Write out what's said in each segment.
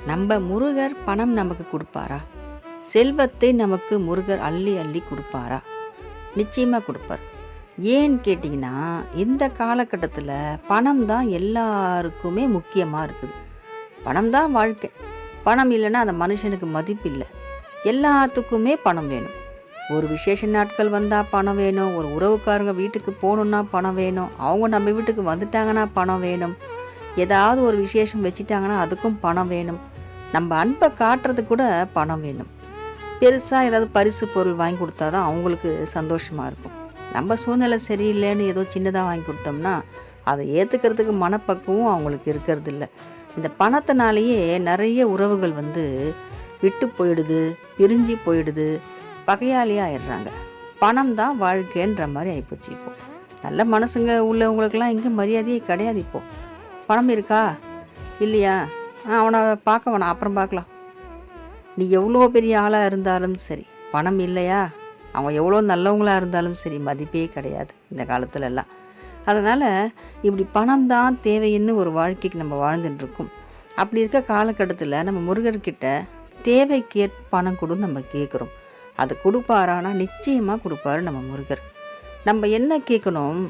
நம்ம முருகர் பணம் நமக்கு கொடுப்பாரா? செல்வத்தை நமக்கு முருகர் அள்ளி அள்ளி கொடுப்பாரா? நிச்சயமாக கொடுப்பார். ஏன்னு கேட்டிங்கன்னா, இந்த காலகட்டத்தில் பணம் தான் எல்லாருக்குமே முக்கியமாக இருக்குது. பணம் தான் வாழ்க்கை. பணம் இல்லைன்னா அந்த மனுஷனுக்கு மதிப்பு இல்லை. எல்லாத்துக்குமே பணம் வேணும். ஒரு விசேஷ நாட்கள் வந்தால் பணம் வேணும். ஒரு உறவுக்காரங்க வீட்டுக்கு போகணுன்னா பணம் வேணும். அவங்க நம்ம வீட்டுக்கு வந்துட்டாங்கன்னா பணம் வேணும். ஏதாவது ஒரு விசேஷம் வச்சுட்டாங்கன்னா அதுக்கும் பணம் வேணும். நம்ம அன்பை காட்டுறதுக்கு கூட பணம் வேணும். பெருசாக ஏதாவது பரிசு பொருள் வாங்கி கொடுத்தா தான் அவங்களுக்கு சந்தோஷமாக இருக்கும். நம்ம சூழ்நிலை சரியில்லைன்னு ஏதோ சின்னதாக வாங்கி கொடுத்தோம்னா அதை ஏற்றுக்கிறதுக்கு மனப்பக்குவம் அவங்களுக்கு இருக்கிறது இல்லை. இந்த பணத்தினாலேயே நிறைய உறவுகள் விட்டு போயிடுது, பிரிஞ்சு போயிடுது, பகையாளியாக ஆயிடுறாங்க. பணம் தான் வாழ்க்கைன்ற மாதிரி ஆகிப்போச்சு. இப்போது நல்ல மனசுங்க உள்ளவங்களுக்கெல்லாம் எங்கே மரியாதையே கிடையாது. இப்போது பணம் இருக்கா இல்லையா, அவனை பார்க்க வேணாம், அப்புறம் பார்க்கலாம். நீ எவ்வளோ பெரிய ஆளாக இருந்தாலும் சரி, பணம் இல்லையா, அவன் எவ்வளோ நல்லவங்களாக இருந்தாலும் சரி, மதிப்பே கிடையாது இந்த காலத்துலலாம். அதனால் இப்படி பணம் தான் தேவைன்னு ஒரு வாழ்க்கைக்கு நம்ம வாழ்ந்துட்டுருக்கோம். அப்படி இருக்க காலகட்டத்தில் நம்ம முருகர்கிட்ட தேவைக்கேற்ப பணம் கொடுன்னு நம்ம கேட்குறோம். அதை கொடுப்பாரானா நிச்சயமாக கொடுப்பாரு நம்ம முருகர். நம்ம என்ன கேட்கணும்,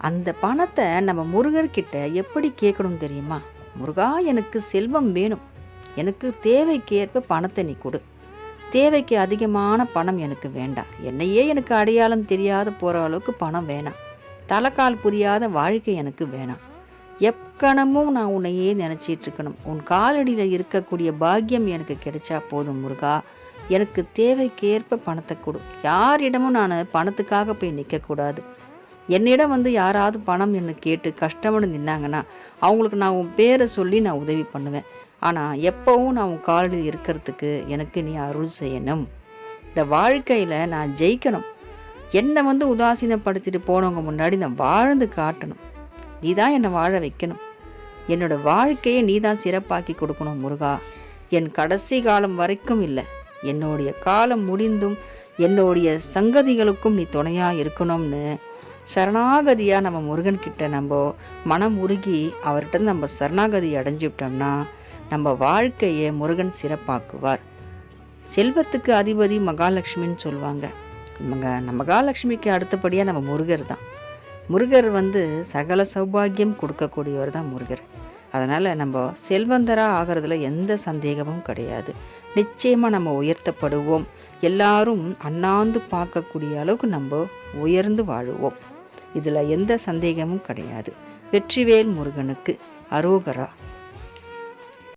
அந்த பணத்தை நம்ம முருகர்கிட்ட எப்படி கேட்கணும் தெரியுமா? முருகா, எனக்கு செல்வம் வேணும், எனக்கு தேவைக்கேற்ப பணத்தை நீ கொடு. தேவைக்கு அதிகமான பணம் எனக்கு வேண்டாம். என்னையே எனக்கு அடையாளம் தெரியாத போகிற அளவுக்கு பணம் வேணாம். தலைக்கால் புரியாத வாழ்க்கை எனக்கு வேணாம். எக்கணமும் நான் உன்னையே நினச்சிட்டு இருக்கணும். உன் காலடியில் இருக்கக்கூடிய பாக்கியம் எனக்கு கிடைச்சா போதும் முருகா. எனக்கு தேவைக்கேற்ப பணத்தை கொடு. யாரிடமும் நான் பணத்துக்காக போய் நிற்கக்கூடாது. என்னிடம் யாராவது பணம் என்ன கேட்டு கஷ்டம்னு நின்னாங்கன்னா அவங்களுக்கு நான் உன் பேரை சொல்லி நான் உதவி பண்ணுவேன். ஆனால் எப்போவும் நான் உன் காலில் இருக்கிறதுக்கு எனக்கு நீ அருள் செய்யணும். இந்த வாழ்க்கையில் நான் ஜெயிக்கணும். என்னை உதாசீனப்படுத்திட்டு போனவங்க முன்னாடி நான் வாழ்ந்து காட்டணும். நீ தான் என்னை வாழ வைக்கணும். என்னோட வாழ்க்கையை நீ தான் சிறப்பாக்கி கொடுக்கணும் முருகா. என் கடைசி காலம் வரைக்கும் இல்லை, என்னுடைய காலம் முடிந்தும் என்னுடைய சங்கதிகளுக்கும் நீ துணையாக இருக்கணும்னு சரணாகதியாக நம்ம முருகன்கிட்ட நம்ம மனம் உருகி அவர்கிட்ட நம்ம சரணாகதி அடைஞ்சுவிட்டோம்னா நம்ம வாழ்க்கையை முருகன் சிறப்பாக்குவார். செல்வத்துக்கு அதிபதி மகாலட்சுமின்னு சொல்லுவாங்க. நம்ம மகாலட்சுமிக்கு அடுத்தபடியாக நம்ம முருகர் தான். முருகர் சகல சௌபாகியம் கொடுக்கக்கூடியவர் தான் முருகர். அதனால் நம்ம செல்வந்தராக ஆகிறதுல எந்த சந்தேகமும் கிடையாது. நிச்சயமாக நம்ம உயர்த்தப்படுவோம். எல்லாரும் அண்ணாந்து பார்க்கக்கூடிய அளவுக்கு நம்ம உயர்ந்து வாழுவோம். இதில் எந்த சந்தேகமும் கிடையாது. வெற்றிவேல் முருகனுக்கு அரோகரா.